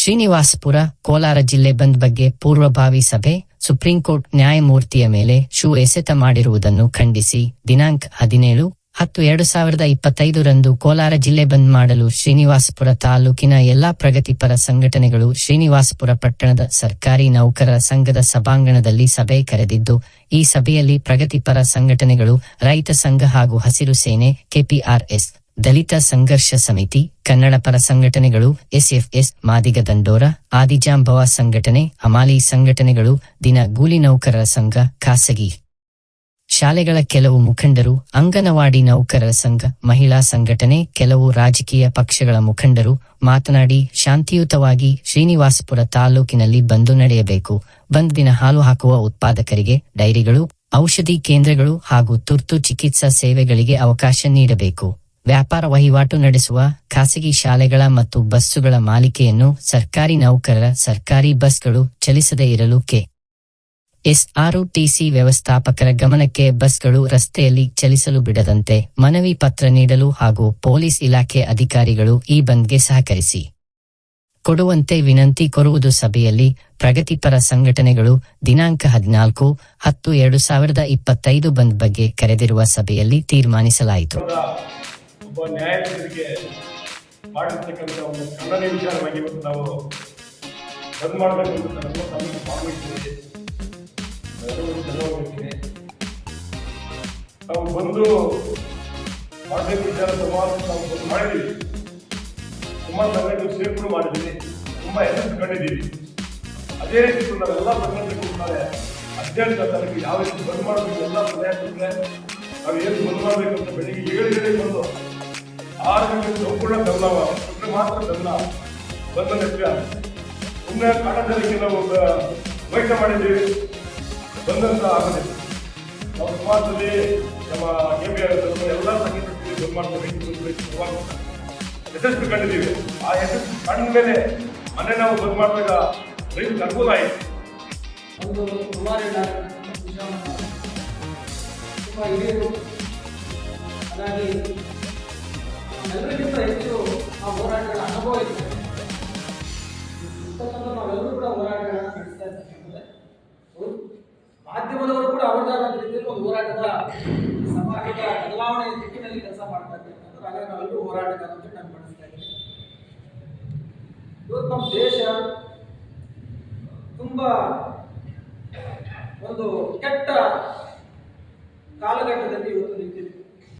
ಶ್ರೀನಿವಾಸಪುರ ಕೋಲಾರ ಜಿಲ್ಲೆ ಬಂದ್ ಬಗ್ಗೆ ಪೂರ್ವಭಾವಿ ಸಭೆ. ಸುಪ್ರೀಂಕೋರ್ಟ್ ನ್ಯಾಯಮೂರ್ತಿಯ ಮೇಲೆ ಶೂ ಎಸೆತ ಮಾಡಿರುವುದನ್ನು ಖಂಡಿಸಿ ದಿನಾಂಕ 17/10/2025 ರಂದು ಕೋಲಾರ ಜಿಲ್ಲೆ ಬಂದ್ ಮಾಡಲು ಶ್ರೀನಿವಾಸಪುರ ತಾಲೂಕಿನ ಎಲ್ಲಾ ಪ್ರಗತಿಪರ ಸಂಘಟನೆಗಳು ಶ್ರೀನಿವಾಸಪುರ ಪಟ್ಟಣದ ಸರ್ಕಾರಿ ನೌಕರರ ಸಂಘದ ಸಭಾಂಗಣದಲ್ಲಿ ಸಭೆ ಕರೆದಿದ್ದು, ಈ ಸಭೆಯಲ್ಲಿ ಪ್ರಗತಿಪರ ಸಂಘಟನೆಗಳು, ರೈತ ಸಂಘ ಹಾಗೂ ಹಸಿರು ಸೇನೆ, ಕೆಪಿಆರ್ಎಸ್, ದಲಿತ ಸಂಘರ್ಷ ಸಮಿತಿ, ಕನ್ನಡ ಪರ ಸಂಘಟನೆಗಳು, ಎಸ್ಎಫ್ಎಸ್, ಮಾದಿಗ ದಂಡೋರ, ಆದಿಜಾಂಬವ ಸಂಘಟನೆ, ಹಮಾಲಿ ಸಂಘಟನೆಗಳು, ದಿನ ಕೂಲಿ ನೌಕರರ ಸಂಘ, ಖಾಸಗಿ ಶಾಲೆಗಳ ಕೆಲವು ಮುಖಂಡರು, ಅಂಗನವಾಡಿ ನೌಕರರ ಸಂಘ, ಮಹಿಳಾ ಸಂಘಟನೆ, ಕೆಲವು ರಾಜಕೀಯ ಪಕ್ಷಗಳ ಮುಖಂಡರು ಮಾತನಾಡಿ, ಶಾಂತಿಯುತವಾಗಿ ಶ್ರೀನಿವಾಸಪುರ ತಾಲೂಕಿನಲ್ಲಿ ಬಂದ್ ನಡೆಯಬೇಕು. ಬಂದ್ ದಿನ ಹಾಲು ಹಾಕುವ ಉತ್ಪಾದಕರಿಗೆ, ಡೈರಿಗಳು, ಔಷಧಿ ಕೇಂದ್ರಗಳು ಹಾಗೂ ತುರ್ತು ಚಿಕಿತ್ಸಾ ಸೇವೆಗಳಿಗೆ ಅವಕಾಶ ನೀಡಬೇಕು. ವ್ಯಾಪಾರ ವಹಿವಾಟು ನಡೆಸುವ ಖಾಸಗಿ ಶಾಲೆಗಳ ಮತ್ತು ಬಸ್ಸುಗಳ ಮಾಲಿಕೆಯನ್ನು ಸರ್ಕಾರಿ ನೌಕರರ ಸರ್ಕಾರಿ ಬಸ್ಗಳು ಚಲಿಸದೇ ಇರಲು ಕೆಎಸ್ಆರ್ಟಿಸಿ ವ್ಯವಸ್ಥಾಪಕರ ಗಮನಕ್ಕೆ ಬಸ್ಗಳು ರಸ್ತೆಯಲ್ಲಿ ಚಲಿಸಲು ಬಿಡದಂತೆ ಮನವಿ ಪತ್ರ ನೀಡಲು ಹಾಗೂ ಪೊಲೀಸ್ ಇಲಾಖೆ ಅಧಿಕಾರಿಗಳು ಈ ಬಂದ್ಗೆ ಸಹಕರಿಸಿ ಕೊಡುವಂತೆ ವಿನಂತಿ ಕೋರುವುದು. ಸಭೆಯಲ್ಲಿ ಪ್ರಗತಿಪರ ಸಂಘಟನೆಗಳು ದಿನಾಂಕ 14/10/2025 ಬಂದ್ ಬಗ್ಗೆ ಕರೆದಿರುವ ಸಭೆಯಲ್ಲಿ ತೀರ್ಮಾನಿಸಲಾಯಿತು. ಒಬ್ಬ ನ್ಯಾಯಾಧೀಶರಿಗೆ ಮಾಡಿರ್ತಕ್ಕಂಥ ಒಂದು ಖಂಡನೆ ವಿಚಾರವಾಗಿ ಇವತ್ತು ನಾವು ಬಂದ್ ಮಾಡಬೇಕು ಅಂತ ನಮಗೆ ಭಾಗವಹಿಸಿದ್ದೀವಿ. ನಾವು ಬಂದು ಮಾಡಬೇಕು ವಿಚಾರ ಸುಮಾರು ನಾವು ಬಂದು ಮಾಡಿದ್ದೀವಿ. ಸುಮಾರು ಸಂಘಟನೆ ಸೇರ್ಪಡೆ ಮಾಡಿದ್ದೀವಿ, ತುಂಬ ಯಶಸ್ಸು ಕಂಡಿದ್ದೀವಿ. ಅದೇ ರೀತಿ ನಾವೆಲ್ಲ ಸಂಘಟನೆಗಳು ಅತ್ಯಂತ ತನಗೆ ಯಾವ ರೀತಿ ಬಂದ್ ಮಾಡಬೇಕು ಎಲ್ಲ ಪ್ರಯತ್ನಿಸಿದ್ರೆ ನಾವು ಏನು ಬಂದ್ ಮಾಡಬೇಕು ಅಂತ ಬೆಳಿಗ್ಗೆ 7 ಗಂಟೆಗೆ ಬಂದು 6 ಗಂಟೆ ಸಂಪೂರ್ಣ ಬೆಲ್ಲ ಮಾತ್ರ ಬೆಲ್ಲ ಬಂದ ನೆಟ್ಟ ಸುಮ್ಮನೆ ಕಾರಣಕ್ಕೆ ನಾವು ವೈದ್ಯ ಮಾಡಿದ್ದೀವಿ. ಬಂದಂತ ಆಗೋದಿಲ್ಲ. ನಾವು ಸಮಾಜದಲ್ಲಿ ನಮ್ಮ ಕೆಪಿಆರ್ಎಸ್ ಎಲ್ಲ ಸಂಘಟನೆಗಳಿಗೆ ಬಂದ್ ಮಾಡ್ಕೋಬೇಕು ಯಶಸ್ಸು ಕಂಡಿದ್ದೀವಿ. ಆ ಯಶಸ್ಸು ಕಂಡ ಮೇಲೆ ಮನೆ ನಾವು ಬಂದ್ ಮಾಡಿದಾಗ ರೈತರಿಗೆ ಅನುಕೂಲ ಆಯಿತು. ಒಂದು ಹಿರಿಯರು ಹಾಗಾಗಿ ಎಲ್ಲರಿಗಿಂತ ಹೆಚ್ಚು ಆ ಹೋರಾಟಗಳ ಅನುಭವ ಇದೆ. ನಾವೆಲ್ಲರೂ ಕೂಡ ಹೋರಾಟಗಳನ್ನು ನಡೆಸ್ತಾ ಇರ್ತಕ್ಕಂಥದ್ದು. ಮಾಧ್ಯಮದವರು ಕೂಡ ಅವರದಾದ ರೀತಿಯಲ್ಲಿ ಒಂದು ಹೋರಾಟದ ಸಮಾಜದ ಬದಲಾವಣೆಯ ದಿಕ್ಕಿನಲ್ಲಿ ಕೆಲಸ ಮಾಡ್ತಾ ಇರ್ತಕ್ಕಂಥದ್ದು. ಹಾಗಾಗಿ ನಾವೆಲ್ಲರೂ ಹೋರಾಟಗಾರ ಅಂತ ನಾನು ಬಳಸ್ತಾ ಇದ್ದೀನಿ. ಇವತ್ತು ನಮ್ಮ ದೇಶ ತುಂಬಾ ಒಂದು ಕೆಟ್ಟ ಕಾಲಘಟ್ಟದಲ್ಲಿ ಇವತ್ತು